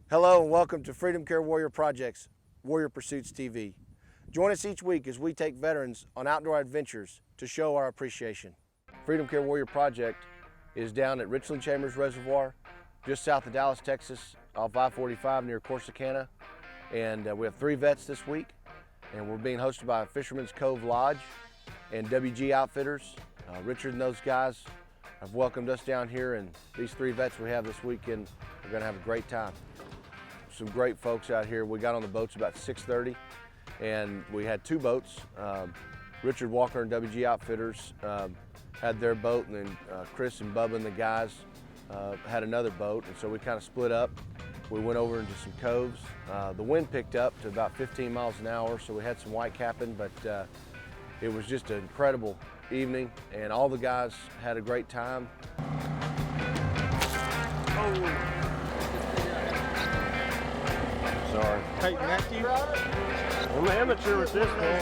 Hello and welcome to Freedom Care Warrior Project's Warrior Pursuits TV. Join us each week as we take veterans on outdoor adventures to show our appreciation. Freedom Care Warrior Project is down at Richland Chambers Reservoir, just south of Dallas, Texas, off I-45 near Corsicana. And we have 3 vets this week, and we're being hosted by Fisherman's Cove Lodge and WG Outfitters. Richard and those guys have welcomed us down here, and these 3 vets we have this weekend are going to have a great time. Some great folks out here. We got on the boats about 6:30, and we had 2 boats. Richard Walker and WG Outfitters had their boat, and then Chris and Bubba and the guys had another boat, and so we kind of split up. We went over into some coves. The wind picked up to about 15 miles an hour, so we had some white capping, but it was just an incredible evening, and all the guys had a great time. Sorry. Hey, Matthew. I'm an amateur with this, man.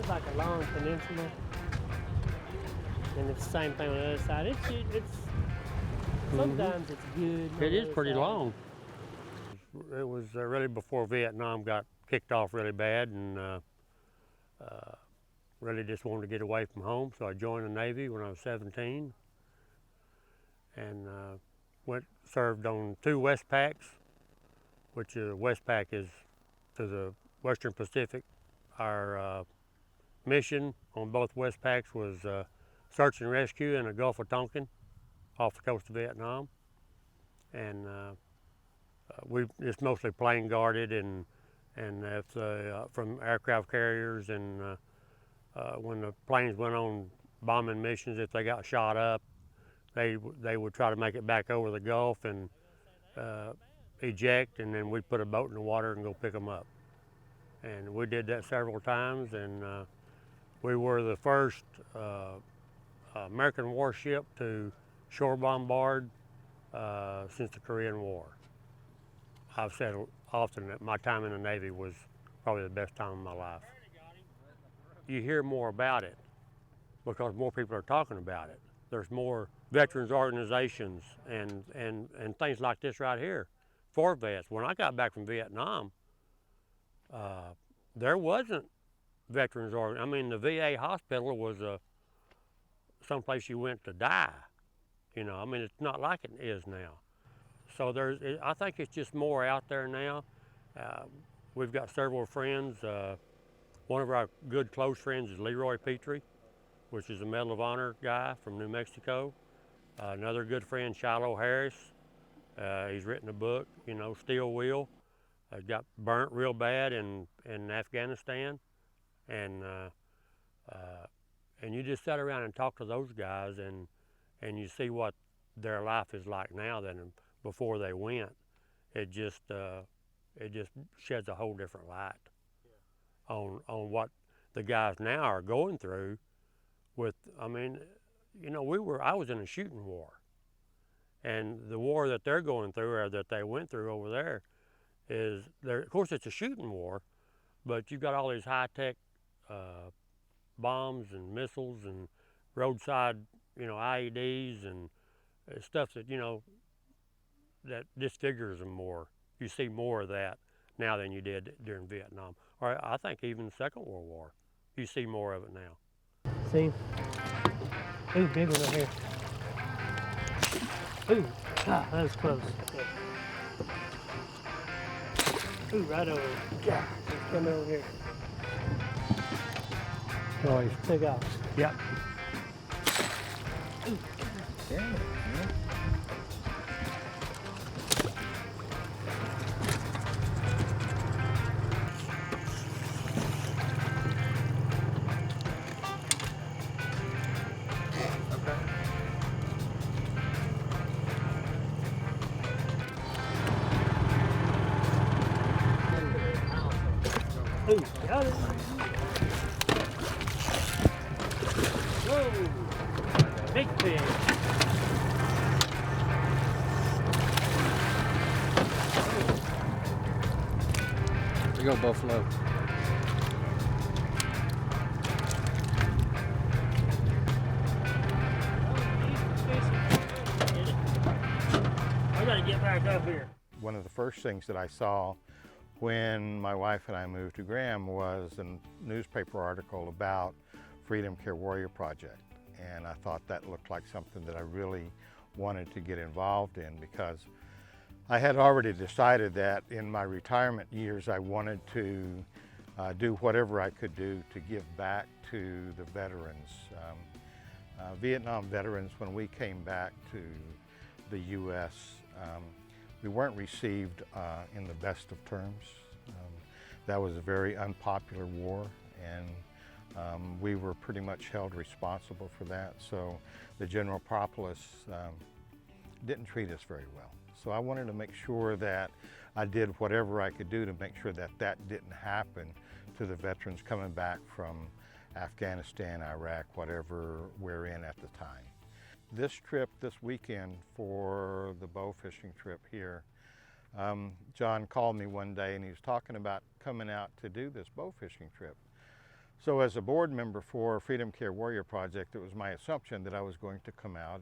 Like a long peninsula, and it's the same thing on the other side. It's sometimes it's good. It is pretty long. It was really before Vietnam got kicked off really bad, and really just wanted to get away from home. So I joined the Navy when I was 17, and served on 2 Westpacks, which Westpac is to the Western Pacific. Our mission on both Westpacks was search and rescue in the Gulf of Tonkin off the coast of Vietnam. And we just mostly plane guarded, and if from aircraft carriers, and when the planes went on bombing missions, if they got shot up, they would try to make it back over the Gulf and eject, and then we'd put a boat in the water and go pick them up. And we did that several times, and we were the first American warship to shore bombard since the Korean War. I've said often that my time in the Navy was probably the best time of my life. You hear more about it because more people are talking about it. There's more veterans organizations and things like this right here for vets. When I got back from Vietnam, there wasn't veterans I mean, the VA hospital was someplace you went to die. You know, I mean, it's not like it is now. So I think it's just more out there now. We've got several friends. One of our good close friends is Leroy Petrie, which is a Medal of Honor guy from New Mexico. Another good friend, Shiloh Harris. He's written a book, you know, Steel Wheel. Got burnt real bad in Afghanistan, and you just sit around and talk to those guys, and you see what their life is like now than before they went. It just sheds a whole different light on what the guys now are going through. With, I mean, you know, I was in a shooting war, and the war that they're going through, or that they went through over there, of course, it's a shooting war, but you've got all these high-tech bombs and missiles and roadside, you know, IEDs and stuff that, you know, that disfigures them more. You see more of that now than you did during Vietnam, or I think even the Second World War. You see more of it now. See? Ooh, big one right here. Ooh, that was close. Ooh, right over. Yeah, come over here. Oh, he's Take off. Yep. Ooh. Yeah. Got it. Whoa! Big fish. There you go, buffalo. I gotta get back up here. One of the first things that I saw when my wife and I moved to Graham was a newspaper article about Freedom Care Warrior Project. And I thought that looked like something that I really wanted to get involved in, because I had already decided that in my retirement years I wanted to do whatever I could do to give back to the veterans. Vietnam veterans, when we came back to the U.S., we weren't received in the best of terms. That was a very unpopular war, and we were pretty much held responsible for that. So the general populace didn't treat us very well. So I wanted to make sure that I did whatever I could do to make sure that that didn't happen to the veterans coming back from Afghanistan, Iraq, whatever we're in at the time. This trip this weekend for the bow fishing trip here, John called me one day and he was talking about coming out to do this bow fishing trip. So as a board member for Freedom Care Warrior Project, it was my assumption that I was going to come out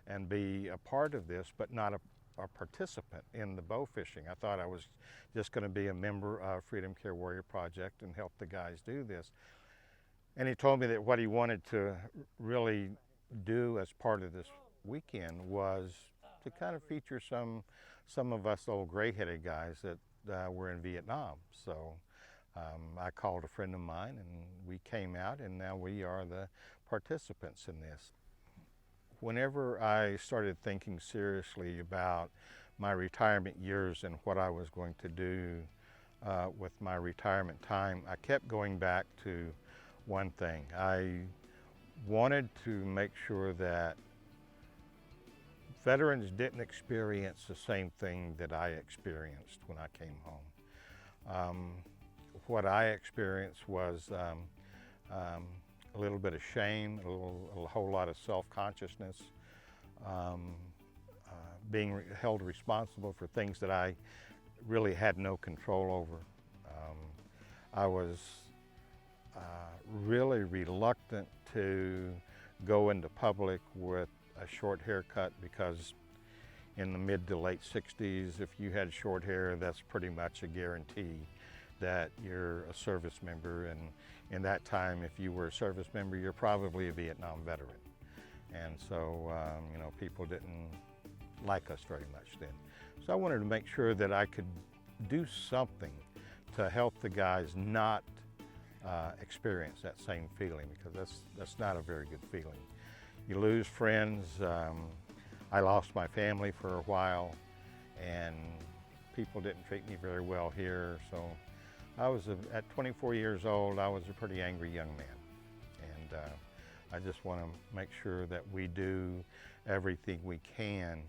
and be a part of this, but not a participant in the bow fishing. I thought I was just going to be a member of Freedom Care Warrior Project and help the guys do this. And he told me that what he wanted to really do as part of this weekend was to kind of feature some of us old gray-headed guys that were in Vietnam. So I called a friend of mine and we came out, and now we are the participants in this. Whenever I started thinking seriously about my retirement years and what I was going to do with my retirement time, I kept going back to one thing. I wanted to make sure that veterans didn't experience the same thing that I experienced when I came home. What I experienced was a little bit of shame, a whole lot of self-consciousness, being held responsible for things that I really had no control over. I was really reluctant to go into public with a short haircut, because in the mid to late 60s, if you had short hair, that's pretty much a guarantee that you're a service member. And in that time, if you were a service member, you're probably a Vietnam veteran. And so, you know, people didn't like us very much then. So I wanted to make sure that I could do something to help the guys not experience that same feeling, because that's not a very good feeling. You lose friends. I lost my family for a while, and people didn't treat me very well here. So I was, at 24 years old, I was a pretty angry young man. And I just want to make sure that we do everything we can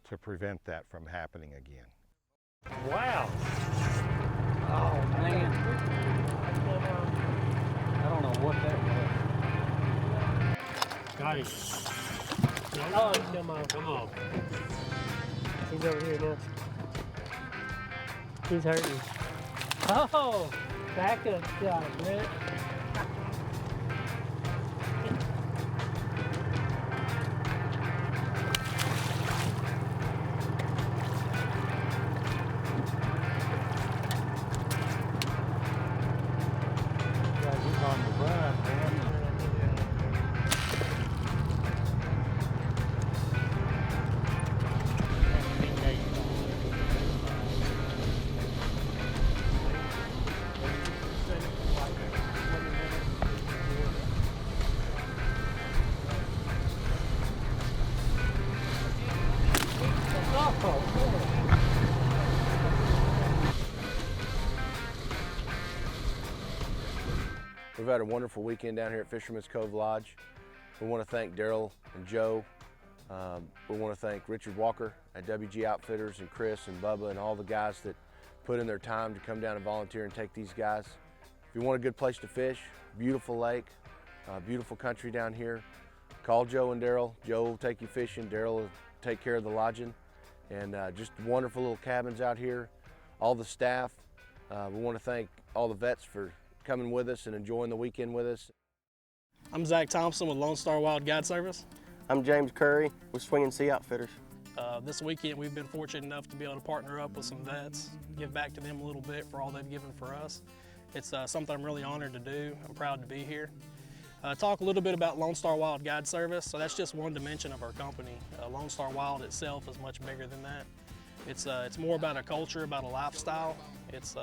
to prevent that from happening again. Wow. Oh, man. I don't know what that was. Got him. Oh, come on. Come on. He's over here now. He's hurting. Oh, backup shot, Brett. He's on the run, man. We've had a wonderful weekend down here at Fisherman's Cove Lodge. We want to thank Daryl and Joe. We want to thank Richard Walker at WG Outfitters, and Chris and Bubba and all the guys that put in their time to come down and volunteer and take these guys If you want a good place to fish, beautiful lake, beautiful country down here, call Joe and Daryl. Joe will take you fishing, Daryl will take care of the lodging, and just wonderful little cabins out here. All the staff, we want to thank all the vets for coming with us and enjoying the weekend with us. I'm Zach Thompson with Lone Star Wild Guide Service. I'm James Curry with Swinging Sea Outfitters. This weekend we've been fortunate enough to be able to partner up with some vets, give back to them a little bit for all they've given for us. It's something I'm really honored to do. I'm proud to be here. Talk a little bit about Lone Star Wild Guide Service. So that's just one dimension of our company. Lone Star Wild itself is much bigger than that. It's more about a culture, about a lifestyle. It's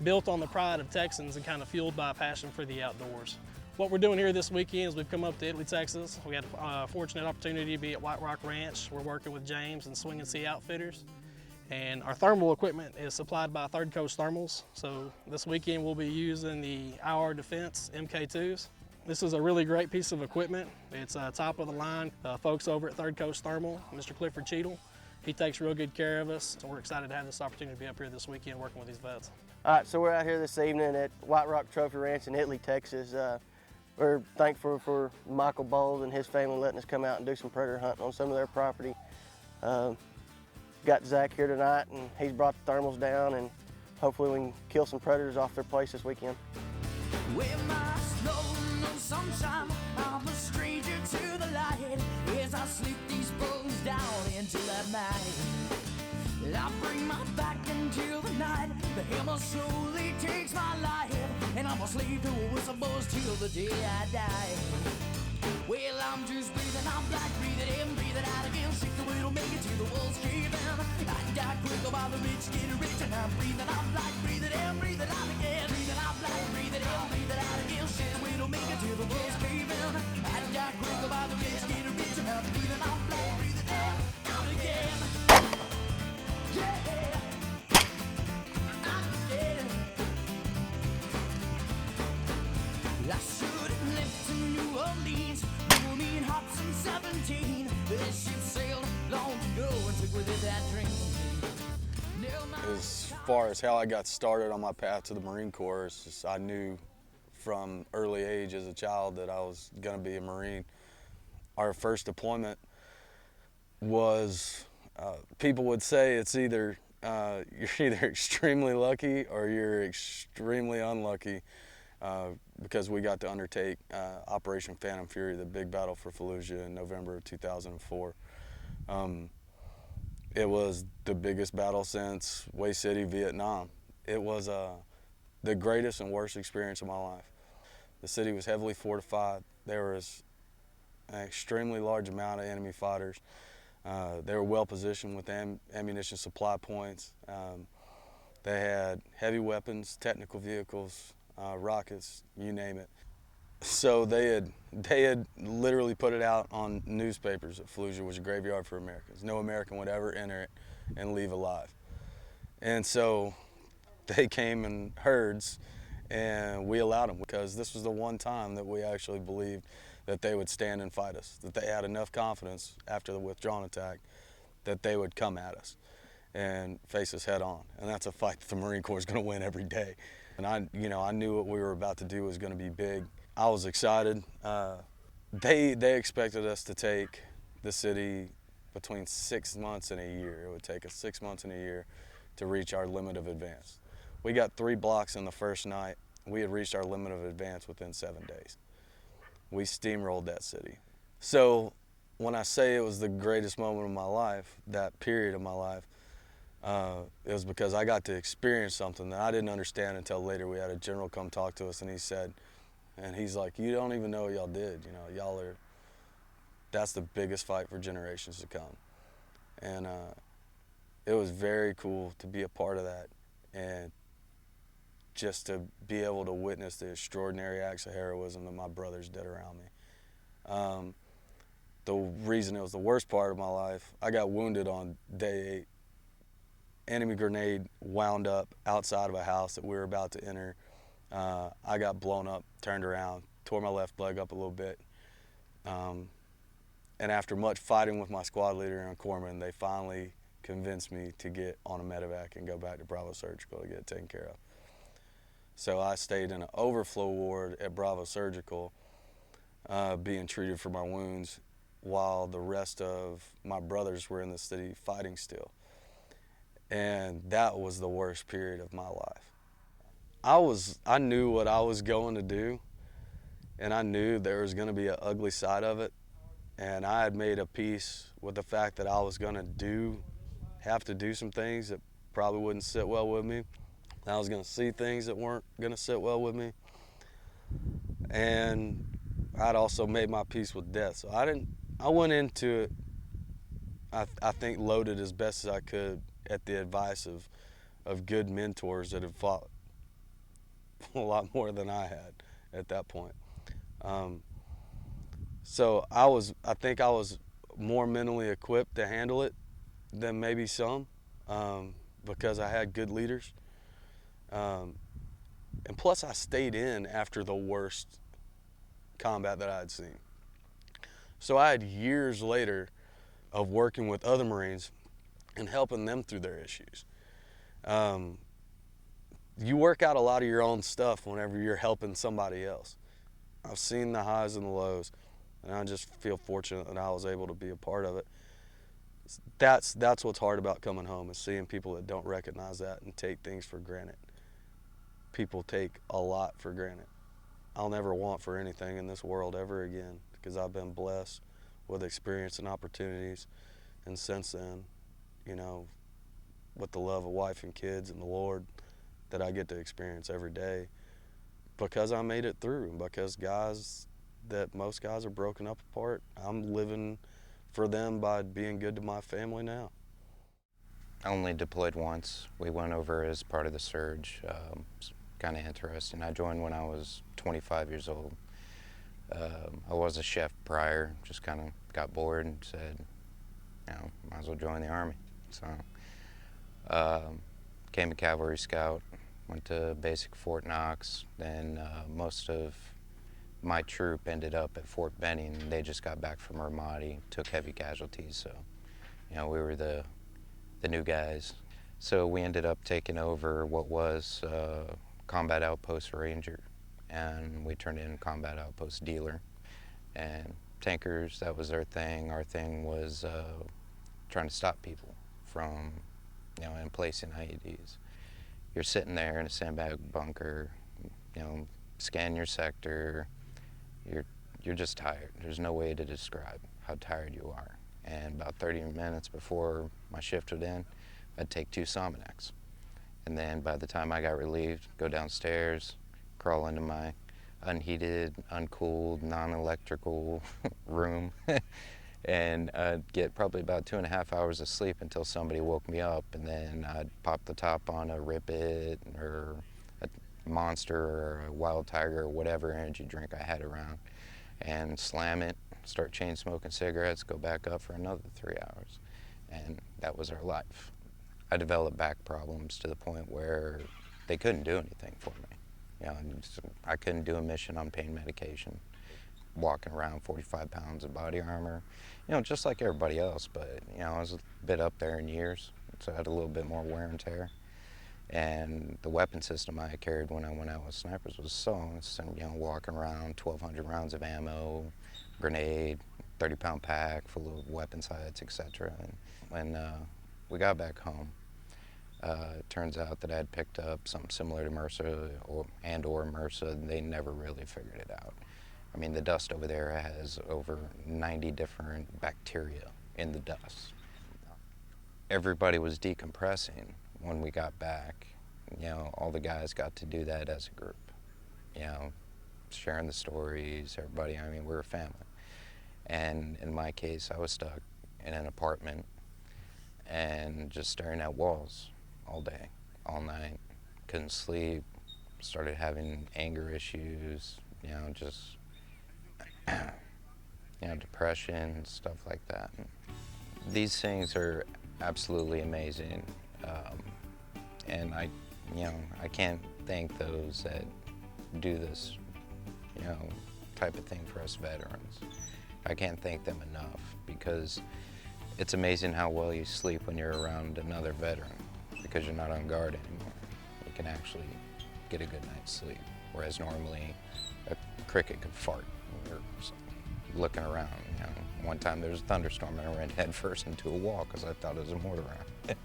built on the pride of Texans and kind of fueled by a passion for the outdoors. What we're doing here this weekend is we've come up to Italy, Texas. We had a fortunate opportunity to be at White Rock Ranch. We're working with James and Swinging Sea Outfitters. And our thermal equipment is supplied by Third Coast Thermals. So this weekend we'll be using the IR Defense MK2s. This is a really great piece of equipment. It's top of the line. Folks over at Third Coast Thermal, Mr. Clifford Cheadle, he takes real good care of us. So we're excited to have this opportunity to be up here this weekend working with these vets. All right, so we're out here this evening at White Rock Trophy Ranch in Italy, Texas. We're thankful for Michael Bowles and his family letting us come out and do some predator hunting on some of their property. Got Zach here tonight, and he's brought the thermals down, and hopefully we can kill some predators off their place this weekend. With my snow, no sunshine, I'm a stranger to the light. As I slip these bones down into that night, I bring my back into the night. The hammer slowly takes my life, and I'm a slave to a whistle buzz till the day I die. Well, I'm just breathing out black, breathing in, breathing out again. Sick the way to make it to the walls caving. I die quick by the rich getting rich, and I'm breathing out black, breathing in, breathing out again. Breathing out black, breathing in, breathing out again. Sick the way to make it to the walls caving. I die quick by the rich getting rich, and I'm breathing out black, breathing in, out again. Yeah. I should have left to New Orleans, New Orleans hops in 17. This ship sailed long ago and took with it that dream. As far as how I got started on my path to the Marine Corps, it's just, I knew from early age as a child that I was going to be a Marine. Our first deployment was, people would say it's either, you're either extremely lucky or you're extremely unlucky. Because we got to undertake Operation Phantom Fury, the big battle for Fallujah in November of 2004. It was the biggest battle since Way City, Vietnam. It was the greatest and worst experience of my life. The city was heavily fortified. There was an extremely large amount of enemy fighters. They were well positioned with ammunition supply points. They had heavy weapons, technical vehicles, rockets, you name it. So they had literally put it out on newspapers that Fallujah was a graveyard for Americans. No American would ever enter it and leave alive. And so they came in herds, and we allowed them because this was the one time that we actually believed that they would stand and fight us, that they had enough confidence after the withdrawn attack that they would come at us and face us head on. And that's a fight that the Marine Corps is going to win every day. And I knew what we were about to do was going to be big. I was excited. They expected us to take the city between 6 months and a year. It would take us 6 months and a year to reach our limit of advance. We got 3 blocks in the first night. We had reached our limit of advance within 7 days. We steamrolled that city. So when I say it was the greatest moment of my life, that period of my life, it was because I got to experience something that I didn't understand until later. We had a general come talk to us, and he's like, you don't even know what y'all did. That's the biggest fight for generations to come. And it was very cool to be a part of that, and just to be able to witness the extraordinary acts of heroism that my brothers did around me. The reason it was the worst part of my life, I got wounded on day 8. Enemy grenade wound up outside of a house that we were about to enter. I got blown up, turned around, tore my left leg up a little bit. And after much fighting with my squad leader and corpsman, they finally convinced me to get on a medevac and go back to Bravo Surgical to get it taken care of. So I stayed in an overflow ward at Bravo Surgical, being treated for my wounds, while the rest of my brothers were in the city fighting still. And that was the worst period of my life. I knew what I was going to do, and I knew there was going to be an ugly side of it. And I had made a peace with the fact that I was going to have to do some things that probably wouldn't sit well with me. I was going to see things that weren't going to sit well with me. And I'd also made my peace with death. So I went into it, I think, loaded as best as I could at the advice of good mentors that had fought a lot more than I had at that point. So I think I was more mentally equipped to handle it than maybe some, because I had good leaders. And plus I stayed in after the worst combat that I had seen. So I had years later of working with other Marines and helping them through their issues. You work out a lot of your own stuff whenever you're helping somebody else. I've seen the highs and the lows, and I just feel fortunate that I was able to be a part of it. That's what's hard about coming home, is seeing people that don't recognize that and take things for granted. People take a lot for granted. I'll never want for anything in this world ever again, because I've been blessed with experience and opportunities, and since then, you know, with the love of wife and kids and the Lord that I get to experience every day, because I made it through, and because most guys are broken up apart, I'm living for them by being good to my family now. I only deployed once. We went over as part of the surge. It's kind of interesting. I joined when I was 25 years old. I was a chef prior, just kind of got bored and said, you know, might as well join the Army. So, became a cavalry scout, went to basic Fort Knox, then most of my troop ended up at Fort Benning. They just got back from Ramadi, took heavy casualties, so, you know, we were the new guys. So we ended up taking over what was Combat Outpost Ranger, and we turned in Combat Outpost Dealer. And tankers, that was our thing. Our thing was trying to stop people from, you know, emplacing IEDs. You're sitting there in a sandbag bunker, you know, scan your sector, you're just tired. There's no way to describe how tired you are. And about 30 minutes before my shift would end, I'd take 2 Sominex. And then by the time I got relieved, go downstairs, crawl into my unheated, uncooled, non-electrical room, and I'd get probably about 2.5 hours of sleep until somebody woke me up, and then I'd pop the top on a Rip It or a Monster or a Wild Tiger or whatever energy drink I had around, and slam it, start chain smoking cigarettes, go back up for another 3 hours. And that was our life. I developed back problems to the point where they couldn't do anything for me. You know, I couldn't do a mission on pain medication, walking around 45 pounds of body armor, you know, just like everybody else, but, you know, I was a bit up there in years, so I had a little bit more wear and tear. And the weapon system I carried when I went out with snipers was you know, walking around 1,200 rounds of ammo, grenade, 30-pound pack full of weapon sights, etc. And when we got back home, it turns out that I had picked up something similar to MRSA or MRSA, and they never really figured it out. I mean, the dust over there has over 90 different bacteria in the dust. Everybody was decompressing when we got back. You know, all the guys got to do that as a group. You know, sharing the stories, everybody, I mean, we're a family. And in my case, I was stuck in an apartment and just staring at walls all day, all night. Couldn't sleep, started having anger issues, you know, just, you know, depression, stuff like that. These things are absolutely amazing. And I can't thank those that do this, you know, type of thing for us veterans. I can't thank them enough, because it's amazing how well you sleep when you're around another veteran, because you're not on guard anymore. You can actually get a good night's sleep. Whereas normally a cricket could fart when you're looking around. You know, one time there was a thunderstorm and I ran headfirst into a wall because I thought it was a mortar round.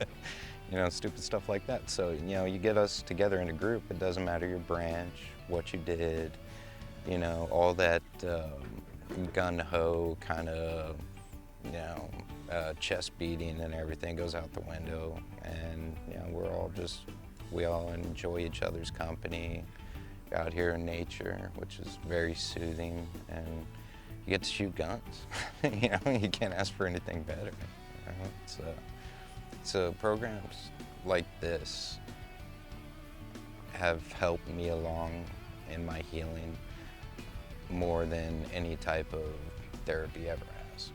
You know, stupid stuff like that. So, you know, you get us together in a group, it doesn't matter your branch, what you did, you know, all that gun-ho kind of, you know, chest beating and everything goes out the window. And, you know, we all enjoy each other's company out here in nature, which is very soothing, and you get to shoot guns. You know, you can't ask for anything better. You know? So programs like this have helped me along in my healing more than any type of therapy ever has.